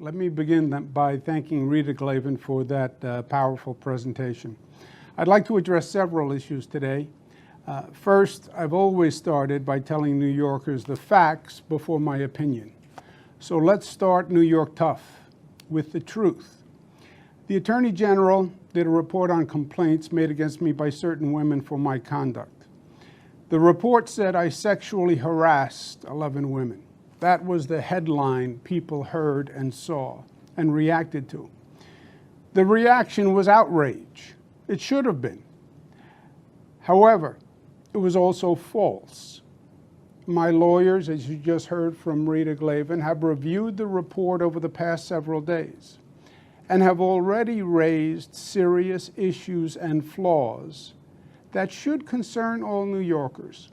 Let me begin by thanking Rita Glavin for that powerful presentation. I'd like to address several issues today. First, I've always started by telling New Yorkers the facts before my opinion. So let's start New York tough with the truth. The Attorney General did a report on complaints made against me by certain women for my conduct. The report said I sexually harassed 11 women. That was the headline people heard and saw and reacted to. The reaction was outrage. It should have been. However, it was also false. My lawyers, as you just heard from Rita Glavin, have reviewed the report over the past several days and have already raised serious issues and flaws that should concern all New Yorkers.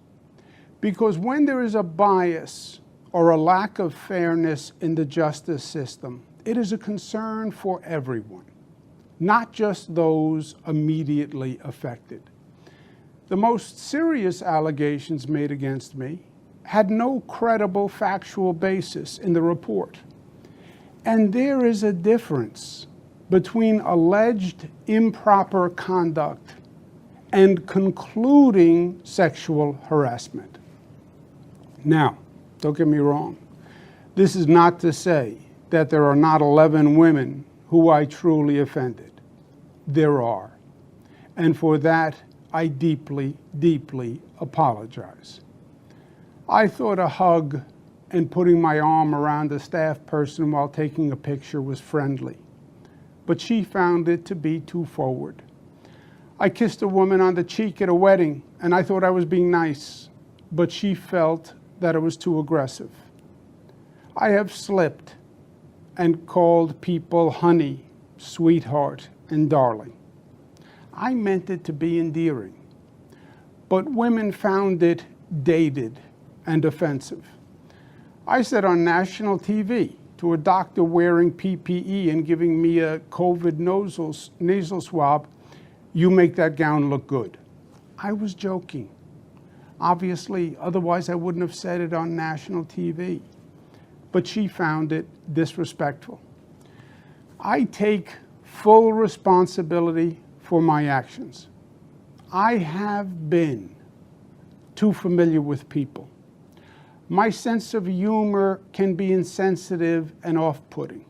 Because when there is a bias or a lack of fairness in the justice system, it is a concern for everyone, not just those immediately affected. The most serious allegations made against me had no credible factual basis in the report. And there is a difference between alleged improper conduct and concluding sexual harassment. Now, don't get me wrong. This is not to say that there are not 11 women who I truly offended. There are. And for that, I deeply, deeply apologize. I thought a hug and putting my arm around a staff person while taking a picture was friendly, but she found it to be too forward. I kissed a woman on the cheek at a wedding, and I thought I was being nice, but she felt that it was too aggressive. I have slipped and called people honey, sweetheart, and darling. I meant it to be endearing, but women found it dated and offensive. I said on national TV to a doctor wearing PPE and giving me a COVID nasal swab, "You make that gown look good." I was joking. Obviously, otherwise I wouldn't have said it on national TV. But she found it disrespectful. I take full responsibility for my actions. I have been too familiar with people. My sense of humor can be insensitive and off-putting.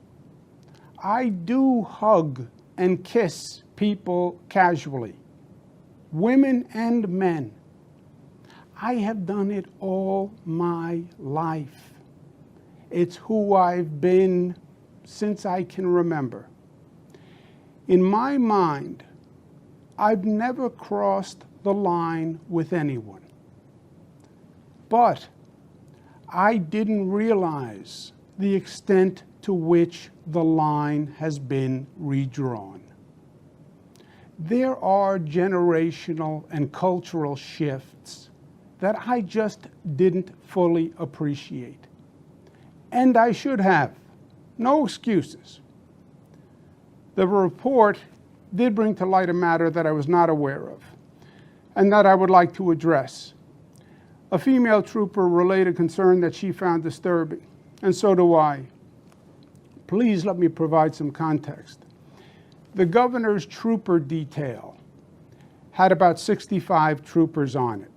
I do hug and kiss people casually, women and men. I have done it all my life. It's who I've been since I can remember. In my mind, I've never crossed the line with anyone. But I didn't realize the extent to which the line has been redrawn. There are generational and cultural shifts that I just didn't fully appreciate. And I should have. No excuses. The report did bring to light a matter that I was not aware of, and that I would like to address. A female trooper relayed a concern that she found disturbing, and so do I. Please let me provide some context. The governor's trooper detail had about 65 troopers on it.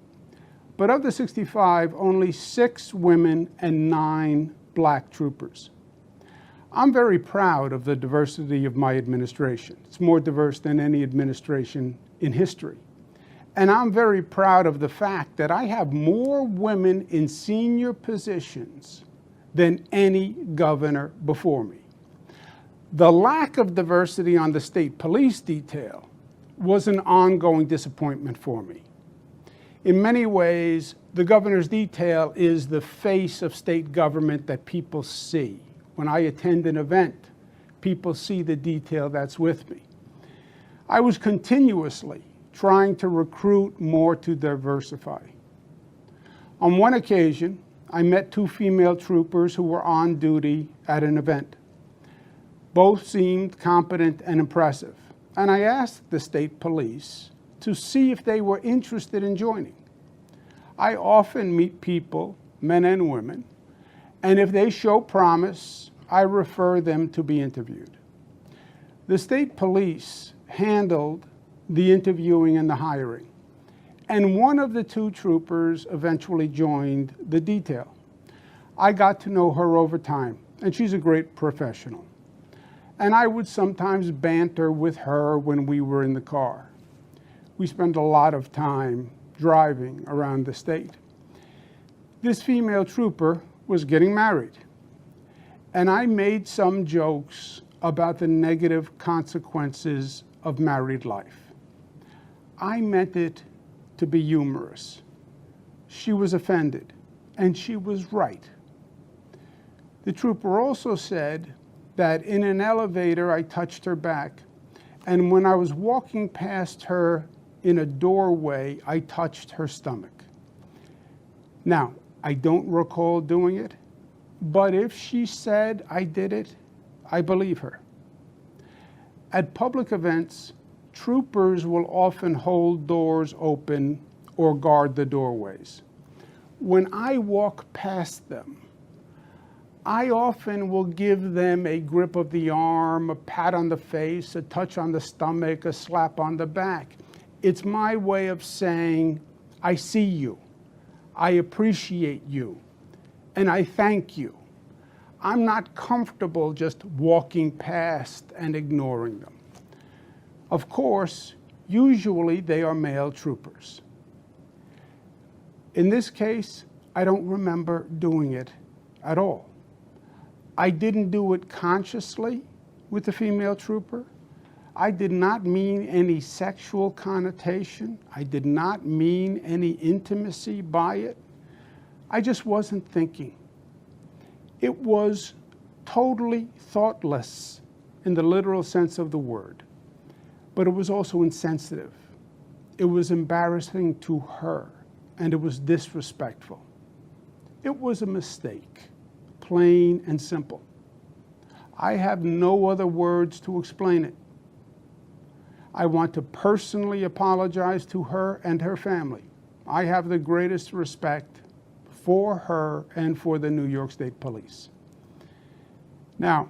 But of the 65, only 6 women and 9 black troopers. I'm very proud of the diversity of my administration. It's more diverse than any administration in history. And I'm very proud of the fact that I have more women in senior positions than any governor before me. The lack of diversity on the state police detail was an ongoing disappointment for me. In many ways, the governor's detail is the face of state government that people see. When I attend an event, people see the detail that's with me. I was continuously trying to recruit more to diversify. On one occasion, I met 2 female troopers who were on duty at an event. Both seemed competent and impressive, and I asked the state police to see if they were interested in joining. I often meet people, men and women, and if they show promise, I refer them to be interviewed. The state police handled the interviewing and the hiring, and one of the two troopers eventually joined the detail. I got to know her over time, and she's a great professional. And I would sometimes banter with her when we were in the car. We spent a lot of time driving around the state. This female trooper was getting married, and I made some jokes about the negative consequences of married life. I meant it to be humorous. She was offended, and she was right. The trooper also said that in an elevator I touched her back, and when I was walking past her in a doorway, I touched her stomach. Now, I don't recall doing it, but if she said I did it, I believe her. At public events, troopers will often hold doors open or guard the doorways. When I walk past them, I often will give them a grip of the arm, a pat on the face, a touch on the stomach, a slap on the back. It's my way of saying, I see you, I appreciate you, and I thank you. I'm not comfortable just walking past and ignoring them. Of course, usually they are male troopers. In this case, I don't remember doing it at all. I didn't do it consciously with the female trooper. I did not mean any sexual connotation. I did not mean any intimacy by it. I just wasn't thinking. It was totally thoughtless in the literal sense of the word, but it was also insensitive. It was embarrassing to her, and it was disrespectful. It was a mistake, plain and simple. I have no other words to explain it. I want to personally apologize to her and her family. I have the greatest respect for her and for the New York State Police. Now,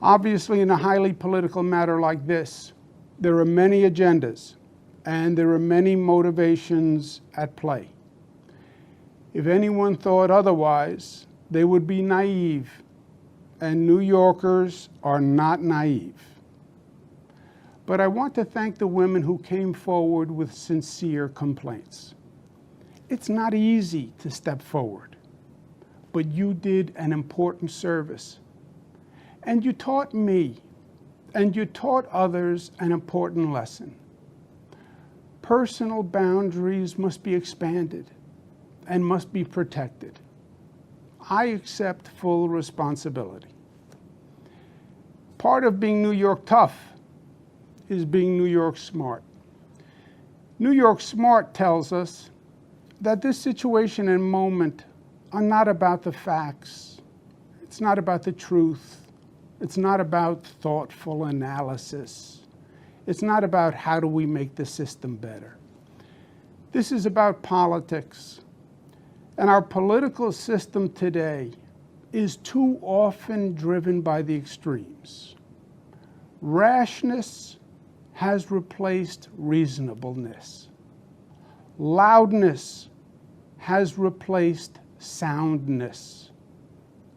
obviously in a highly political matter like this, there are many agendas and there are many motivations at play. If anyone thought otherwise, they would be naive, and New Yorkers are not naive. But I want to thank the women who came forward with sincere complaints. It's not easy to step forward, but you did an important service. And you taught me, and you taught others an important lesson. Personal boundaries must be expanded and must be protected. I accept full responsibility. Part of being New York tough is being New York smart. New York smart tells us that this situation and moment are not about the facts. It's not about the truth. It's not about thoughtful analysis. It's not about how do we make the system better. This is about politics. And our political system today is too often driven by the extremes. Rashness has replaced reasonableness. Loudness has replaced soundness.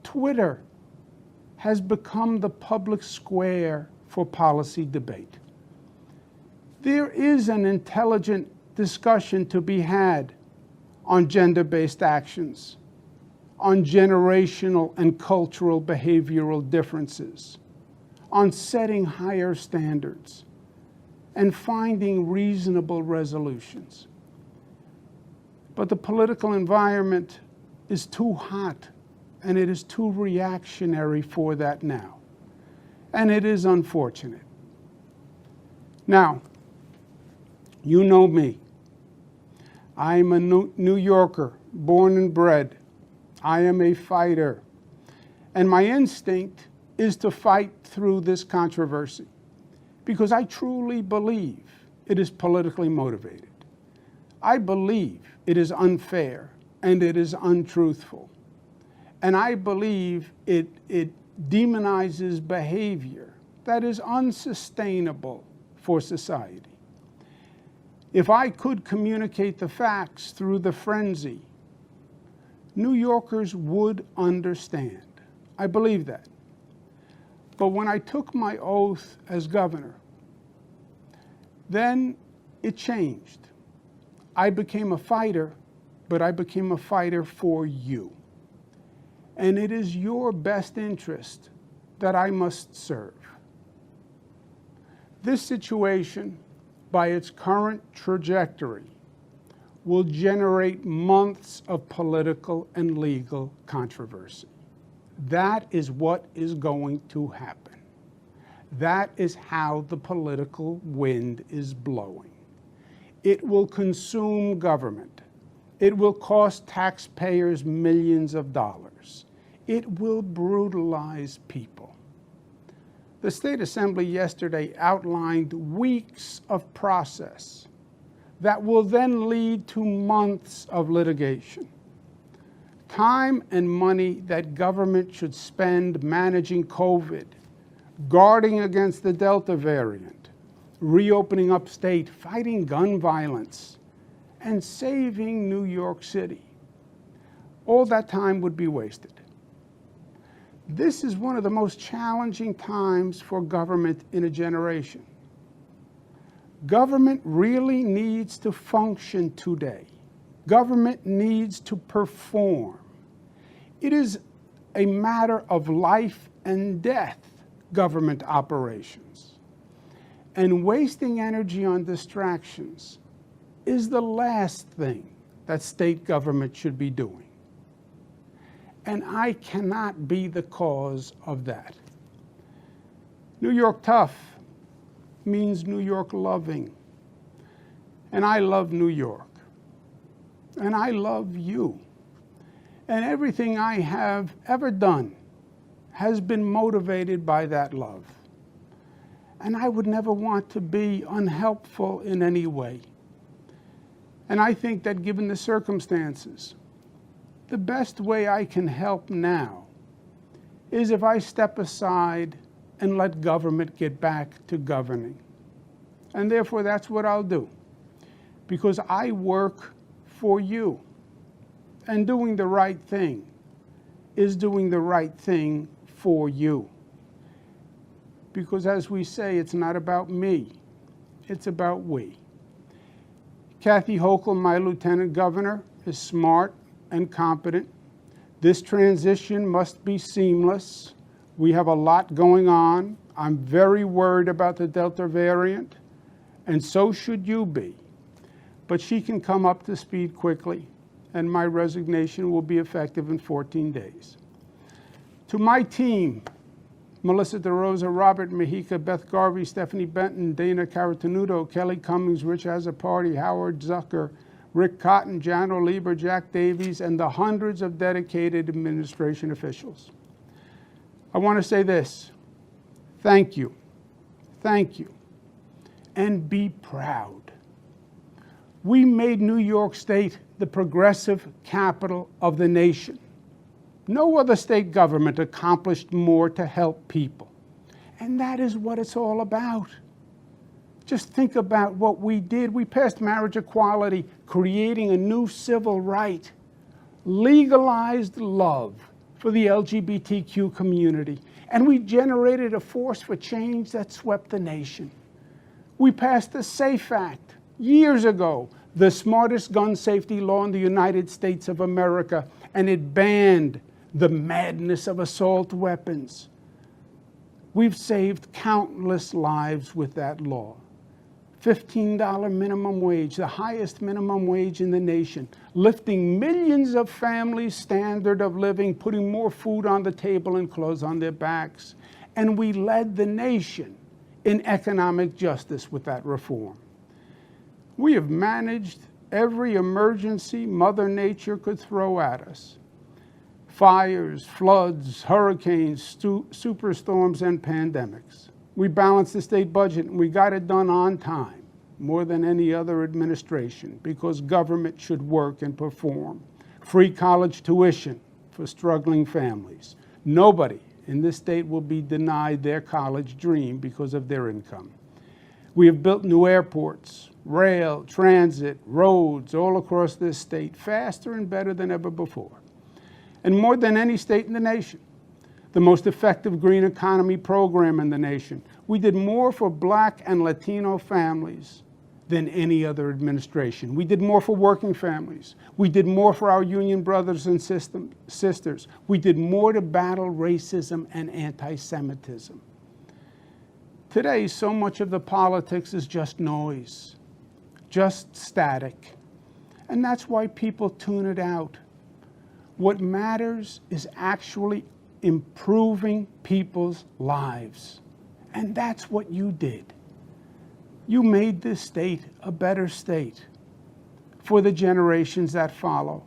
Twitter has become the public square for policy debate. There is an intelligent discussion to be had on gender-based actions, on generational and cultural behavioral differences, on setting higher standards, and finding reasonable resolutions. But the political environment is too hot, and it is too reactionary for that now. And it is unfortunate. Now, you know me. I'm a New Yorker, born and bred. I am a fighter. And my instinct is to fight through this controversy because I truly believe it is politically motivated. I believe it is unfair and it is untruthful. And I believe it demonizes behavior that is unsustainable for society. If I could communicate the facts through the frenzy, New Yorkers would understand. I believe that. But when I took my oath as governor, then it changed. I became a fighter, but I became a fighter for you. And it is your best interest that I must serve. This situation, by its current trajectory, will generate months of political and legal controversy. That is what is going to happen. That is how the political wind is blowing. It will consume government. It will cost taxpayers millions of dollars. It will brutalize people. The State Assembly yesterday outlined weeks of process that will then lead to months of litigation. Time and money that government should spend managing COVID, guarding against the Delta variant, reopening upstate, fighting gun violence, and saving New York City. All that time would be wasted. This is one of the most challenging times for government in a generation. Government really needs to function today. Government needs to perform. It is a matter of life and death, government operations. And wasting energy on distractions is the last thing that state government should be doing. And I cannot be the cause of that. New York tough means New York loving. And I love New York. And I love you. And everything I have ever done has been motivated by that love. And I would never want to be unhelpful in any way. And I think that given the circumstances, the best way I can help now is if I step aside and let government get back to governing. And therefore, that's what I'll do, because I work for you. And doing the right thing is doing the right thing for you. Because as we say, it's not about me, it's about we. Kathy Hochul, my lieutenant governor, is smart and competent. This transition must be seamless. We have a lot going on. I'm very worried about the Delta variant, and so should you be. But she can come up to speed quickly, and my resignation will be effective in 14 days. To my team, Melissa DeRosa, Robert Mejica, Beth Garvey, Stephanie Benton, Dana Caratanudo, Kelly Cummings, Rich Azzapardi, Howard Zucker, Rick Cotton, Jano Lieber, Jack Davies, and the hundreds of dedicated administration officials. I want to say this: thank you, and be proud. We made New York State the progressive capital of the nation. No other state government accomplished more to help people. And that is what it's all about. Just think about what we did. We passed marriage equality, creating a new civil right, legalized love for the LGBTQ community, and we generated a force for change that swept the nation. We passed the SAFE Act years ago, the smartest gun safety law in the United States of America, and it banned the madness of assault weapons. We've saved countless lives with that law. $15 minimum wage, the highest minimum wage in the nation, lifting millions of families' standard of living, putting more food on the table and clothes on their backs. And we led the nation in economic justice with that reform. We have managed every emergency Mother Nature could throw at us: fires, floods, hurricanes, superstorms, and pandemics. We balanced the state budget, and we got it done on time, more than any other administration, because government should work and perform. Free college tuition for struggling families. Nobody in this state will be denied their college dream because of their income. We have built new airports, rail, transit, roads all across this state faster and better than ever before, and more than any state in the nation. The most effective green economy program in the nation. We did more for Black and Latino families than any other administration. We did more for working families. We did more for our union brothers and sisters. We did more to battle racism and anti-Semitism. Today, so much of the politics is just noise, just static. And that's why people tune it out. What matters is actually improving people's lives. And that's what you did. You made this state a better state for the generations that follow.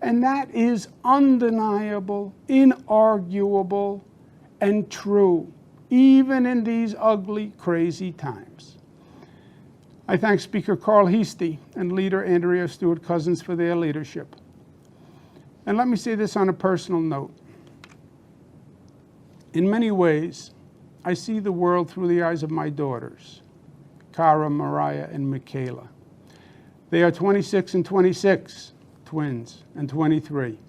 And that is undeniable, inarguable, and true, even in these ugly, crazy times. I thank Speaker Carl Heastie and Leader Andrea Stewart-Cousins for their leadership. And let me say this on a personal note. In many ways, I see the world through the eyes of my daughters, Cara, Mariah, and Michaela. They are 26 and 26, twins, and 23.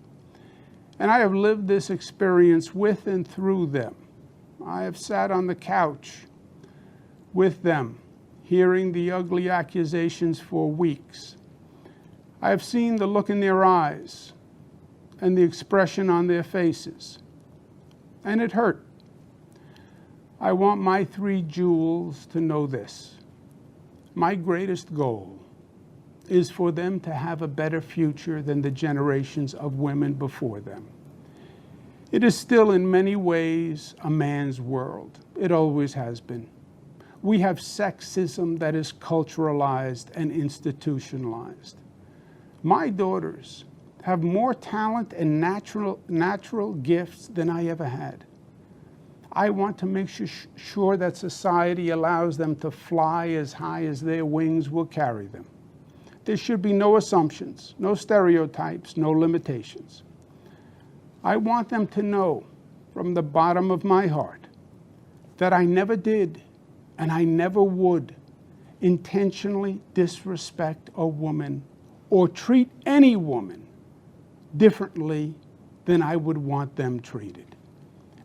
And I have lived this experience with and through them. I have sat on the couch with them, hearing the ugly accusations for weeks. I have seen the look in their eyes and the expression on their faces. And it hurt. I want my three jewels to know this. My greatest goal is for them to have a better future than the generations of women before them. It is still in many ways a man's world. It always has been. We have sexism that is culturalized and institutionalized. My daughters have more talent and natural gifts than I ever had. I want to make sure that society allows them to fly as high as their wings will carry them. There should be no assumptions, no stereotypes, no limitations. I want them to know from the bottom of my heart that I never did and I never would intentionally disrespect a woman or treat any woman differently than I would want them treated.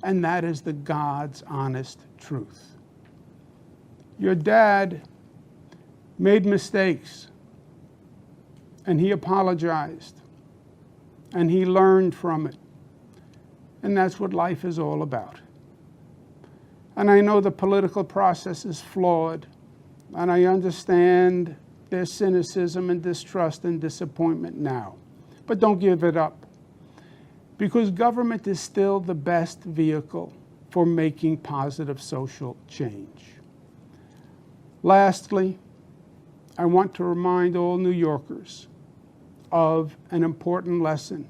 And that is the God's honest truth. Your dad made mistakes, and he apologized, and he learned from it. And that's what life is all about. And I know the political process is flawed, and I understand there's cynicism and distrust and disappointment now. But don't give it up, because government is still the best vehicle for making positive social change. Lastly, I want to remind all New Yorkers of an important lesson,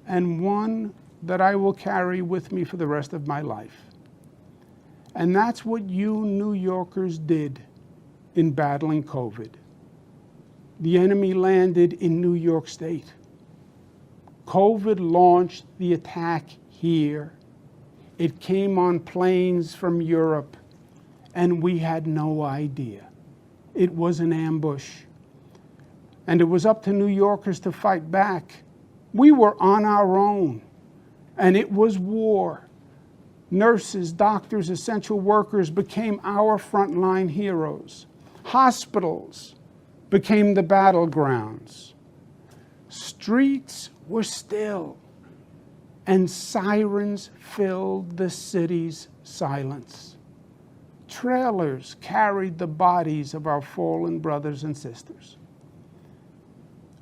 and one that I will carry with me for the rest of my life. And that's what you New Yorkers did in battling COVID. The enemy landed in New York State. COVID launched the attack here. It came on planes from Europe, and we had no idea. It was an ambush. And it was up to New Yorkers to fight back. We were on our own, and it was war. Nurses, doctors, essential workers became our frontline heroes. Hospitals became the battlegrounds. Streets were still, and sirens filled the city's silence. Trailers carried the bodies of our fallen brothers and sisters.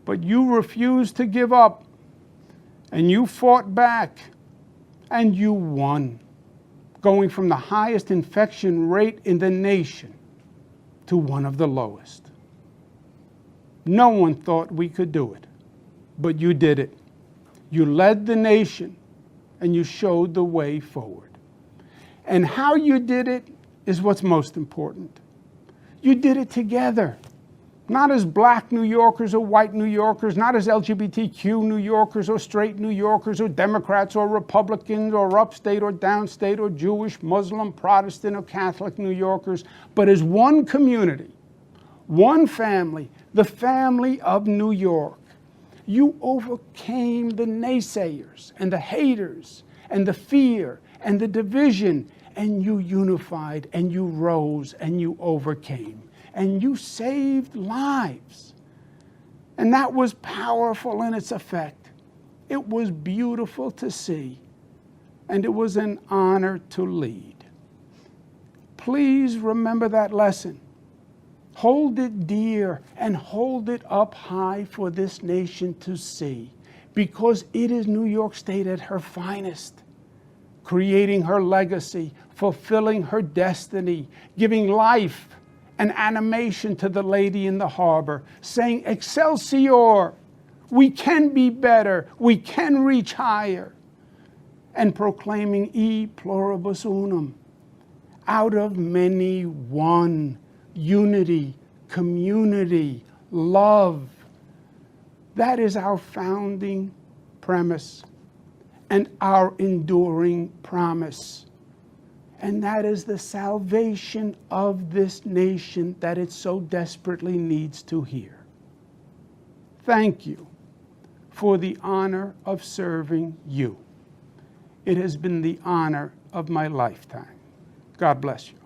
But you refused to give up, and you fought back, and you won, going from the highest infection rate in the nation to one of the lowest. No one thought we could do it, but you did it. You led the nation, and you showed the way forward. And how you did it is what's most important. You did it together, Not as black New Yorkers or white New Yorkers, not as LGBTQ New Yorkers or straight New Yorkers or Democrats or Republicans or upstate or downstate or Jewish, Muslim, Protestant or Catholic New Yorkers, but as one community, one family, the family of New York. You overcame the naysayers and the haters and the fear and the division, and you unified and you rose and you overcame. And you saved lives. And that was powerful in its effect. It was beautiful to see. And it was an honor to lead. Please remember that lesson. Hold it dear and hold it up high for this nation to see, because it is New York State at her finest, creating her legacy, fulfilling her destiny, giving life and animation to the lady in the harbor, saying, Excelsior, we can be better, we can reach higher, and proclaiming E pluribus unum, out of many one, unity, community, love. That is our founding premise and our enduring promise. And that is the salvation of this nation that it so desperately needs to hear. Thank you for the honor of serving you. It has been the honor of my lifetime. God bless you.